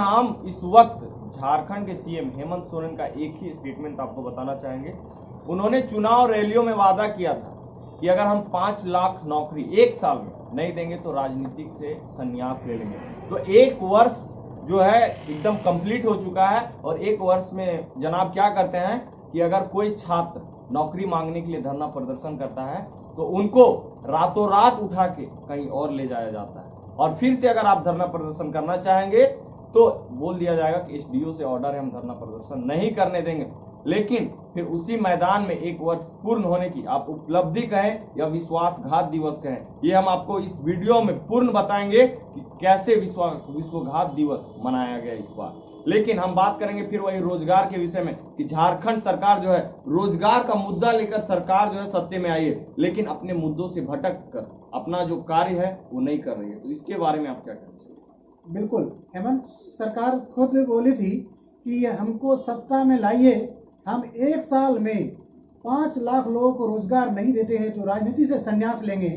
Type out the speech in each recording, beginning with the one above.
हम इस वक्त झारखंड के सीएम हेमंत सोरेन का एक ही स्टेटमेंट आपको बताना चाहेंगे। उन्होंने चुनाव रैलियों में वादा किया था कि अगर हम 5 लाख नौकरी एक साल में नहीं देंगे तो राजनीतिक से संन्यास ले लेंगे। तो एक वर्ष जो है एकदम कंप्लीट हो चुका है और एक वर्ष में जनाब क्या करते हैं कि अगर कोई छात्र नौकरी मांगने के लिए धरना प्रदर्शन करता है तो उनको रातों रात उठा के कहीं और ले जाया जाता है और फिर से अगर आप धरना प्रदर्शन करना चाहेंगे तो बोल दिया जाएगा कि एसडीओ से ऑर्डर है, हम धरना प्रदर्शन नहीं करने देंगे। लेकिन फिर उसी मैदान में एक वर्ष पूर्ण होने की आप उपलब्धि कहें या विश्वासघात दिवस कहें, ये हम आपको इस वीडियो में पूर्ण बताएंगे कि कैसे विश्वघात दिवस मनाया गया इस बार। लेकिन हम बात करेंगे फिर वही रोजगार के विषय में कि झारखंड सरकार जो है रोजगार का मुद्दा लेकर सरकार जो है सत्ते में आई है, लेकिन अपने मुद्दों से भटक कर अपना जो कार्य है वो नहीं कर रही है। तो इसके बारे में आप क्या कहना चाहिए? बिल्कुल, हेमंत सरकार खुद बोली थी कि हमको सत्ता में लाइए, हम एक साल में 5 लाख लोगों को रोजगार नहीं देते हैं तो राजनीति से संन्यास लेंगे।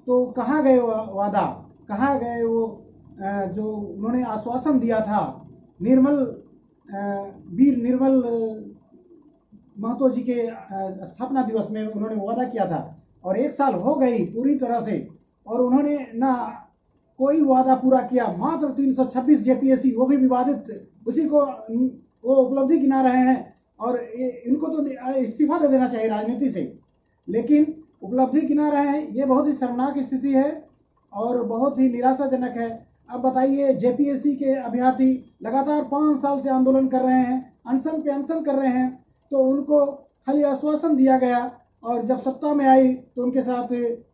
तो कहाँ गए वो वादा, कहाँ गए वो जो उन्होंने आश्वासन दिया था वीर निर्मल महतो जी के स्थापना दिवस में उन्होंने वादा किया था और एक साल हो गई पूरी तरह से और उन्होंने ना कोई वादा पूरा किया। मात्र 326 जेपीएससी, वो भी विवादित, उसी को वो उपलब्धि गिना रहे हैं और इनको तो इस्तीफा दे देना चाहिए राजनीति से, लेकिन उपलब्धि गिना रहे हैं। ये बहुत ही शर्मनाक स्थिति है और बहुत ही निराशाजनक है। अब बताइए, जेपीएससी के अभ्यर्थी लगातार 5 साल से आंदोलन कर रहे हैं, अनशन पे अनशन कर रहे हैं, तो उनको खाली आश्वासन दिया गया और जब सत्ता में आई तो उनके साथ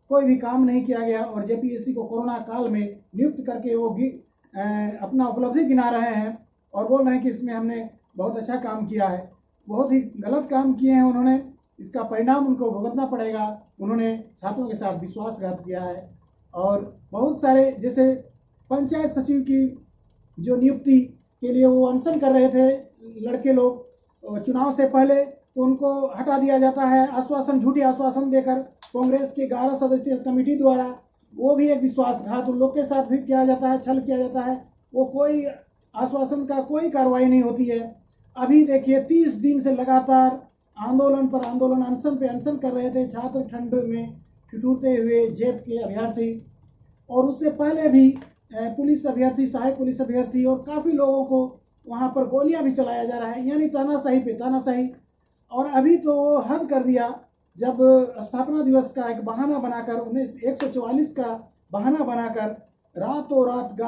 कोई भी काम नहीं किया गया और जेपीएससी को कोरोना काल में नियुक्त करके वो अपना उपलब्धि गिना रहे हैं और बोल रहे हैं कि इसमें हमने बहुत अच्छा काम किया है। बहुत ही गलत काम किए हैं उन्होंने, इसका परिणाम उनको भुगतना पड़ेगा। उन्होंने छात्रों के साथ विश्वासघात किया है और बहुत सारे, जैसे पंचायत सचिव की जो नियुक्ति के लिए वो अनशन कर रहे थे लड़के लोग चुनाव से पहले, तो उनको हटा दिया जाता है आश्वासन, झूठी आश्वासन देकर। कांग्रेस की 11 सदस्यीय कमेटी द्वारा वो भी एक विश्वासघात उन लोग के साथ भी किया जाता है, छल किया जाता है। वो कोई आश्वासन का कोई कार्रवाई नहीं होती है। अभी देखिए 30 दिन से लगातार आंदोलन पर आंदोलन, अनशन पे अनशन कर रहे थे छात्र, ठंड में ठिठुरते हुए जेप के अभ्यर्थी, और उससे पहले भी पुलिस अभ्यर्थी, सहायक पुलिस अभ्यर्थी और काफ़ी लोगों को वहाँ पर गोलियां भी चलाया जा रहा है, यानी तानाशाही पे तानाशाही। और अभी तो वो हद कर दिया, जब स्थापना दिवस का एक बहाना बनाकर 144 का बहाना बनाकर रातों रात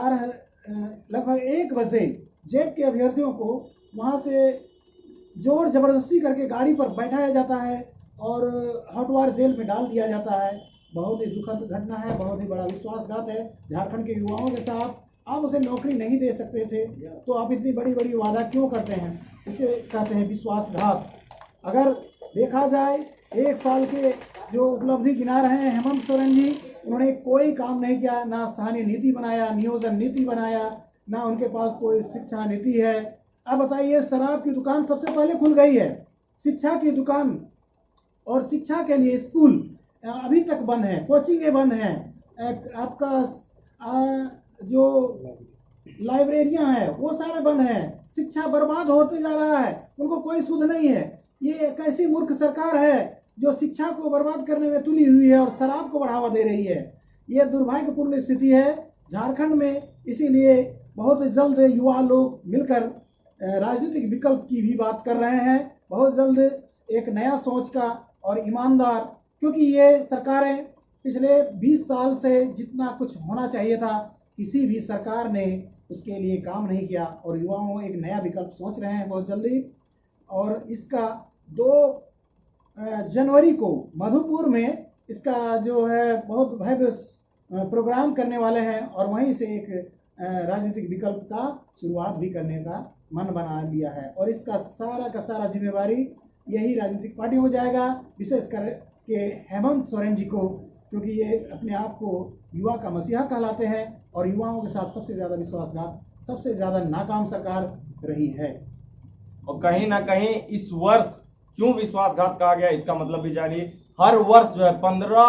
लगभग 1 बजे जेप के अभ्यर्थियों को वहाँ से जोर जबरदस्ती करके गाड़ी पर बैठाया जाता है और हॉटवार जेल में डाल दिया जाता है। बहुत ही दुखद घटना है, बहुत ही बड़ा विश्वासघात है झारखंड के युवाओं के साथ। आप उसे नौकरी नहीं दे सकते थे तो आप इतनी बड़ी बड़ी वादा क्यों करते हैं? इसे कहते हैं विश्वासघात। अगर देखा जाए, 1 साल के जो उपलब्धि गिना रहे हैं हेमंत सोरेन जी, उन्होंने कोई काम नहीं किया, ना स्थानीय नीति बनाया, नियोजन नीति बनाया, ना उनके पास कोई शिक्षा नीति है। अब बताइए, शराब की दुकान सबसे पहले खुल गई है, शिक्षा की दुकान और शिक्षा के लिए स्कूल अभी तक बंद है, कोचिंगें बंद हैं, आपका जो लाइब्रेरियां हैं वो सारे बंद हैं। शिक्षा बर्बाद होते जा रहा है, उनको कोई सुध नहीं है। ये एक ऐसी मूर्ख सरकार है जो शिक्षा को बर्बाद करने में तुली हुई है और शराब को बढ़ावा दे रही है। ये दुर्भाग्यपूर्ण स्थिति है झारखंड में। इसीलिए बहुत जल्द युवा लोग मिलकर राजनीतिक विकल्प की भी बात कर रहे हैं। बहुत जल्द एक नया सोच का और ईमानदार, क्योंकि ये सरकारें पिछले 20 साल से जितना कुछ होना चाहिए था किसी भी सरकार ने उसके लिए काम नहीं किया और युवाओं एक नया विकल्प सोच रहे हैं बहुत जल्दी। और इसका 2 जनवरी को मधुपुर में इसका जो है बहुत भव्य प्रोग्राम करने वाले हैं और वहीं से एक राजनीतिक विकल्प का शुरुआत भी करने का मन बना लिया है। और इसका सारा का सारा जिम्मेवारी यही राजनीतिक पार्टियों को जाएगा, विशेष कर के हेमंत सोरेन जी को, क्योंकि ये अपने आप को युवा का मसीहा कहलाते हैं और युवाओं के साथ सबसे ज़्यादा विश्वासघात, सबसे ज़्यादा नाकाम सरकार रही है। और कहीं ना कहीं इस वर्ष क्यों विश्वासघात कहा गया इसका मतलब भी जानिए। हर वर्ष जो है 15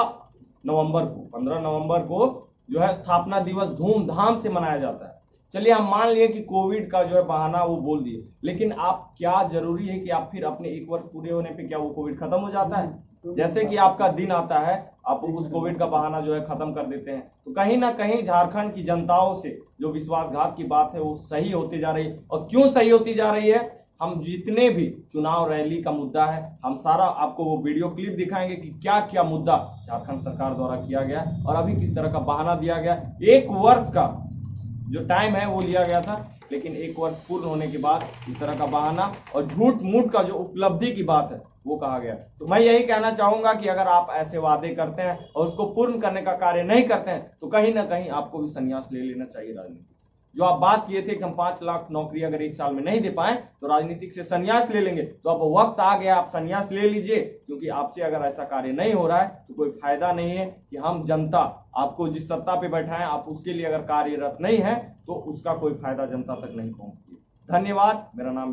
नवंबर को जो है स्थापना दिवस धूमधाम से मनाया जाता है। चलिए हम मान लिए कि कोविड का जो है बहाना वो बोल दिए, लेकिन आप क्या जरूरी है कि आप फिर अपने 1 वर्ष पूरे होने पे क्या वो कोविड खत्म हो जाता है? जैसे कि आपका दिन आता है आप उस कोविड का बहाना जो है खत्म कर देते हैं। तो कहीं ना कहीं झारखंड की जनताओं से जो विश्वासघात की बात है वो सही होती जा रही है। और क्यों सही होती जा रही है, हम जितने भी चुनाव रैली का मुद्दा है हम सारा आपको वो वीडियो क्लिप दिखाएंगे कि क्या क्या मुद्दा झारखंड सरकार द्वारा किया गया और अभी किस तरह का बहाना दिया गया। 1 वर्ष का जो टाइम है वो लिया गया था, लेकिन 1 वर्ष पूर्ण होने के बाद इस तरह का बहाना और झूठ मूठ का जो उपलब्धि की बात है वो कहा गया। तो मैं यही कहना चाहूंगा कि अगर आप ऐसे वादे करते हैं और उसको पूर्ण करने का कार्य नहीं करते हैं तो कहीं ना कहीं आपको भी संन्यास ले लेना चाहिए राजनीति से। जो आप बात किए थे कि हम 5 लाख नौकरी अगर 1 साल में नहीं दे पाए तो राजनीतिक से संन्यास ले लेंगे, तो अब वक्त आ गया आप संन्यास ले लीजिए, क्योंकि आपसे अगर ऐसा कार्य नहीं हो रहा है तो कोई फायदा नहीं है कि हम जनता आपको जिस सत्ता पे बैठाएं आप उसके लिए अगर कार्यरत नहीं है तो उसका कोई फायदा जनता तक नहीं पहुंचती। धन्यवाद। मेरा नाम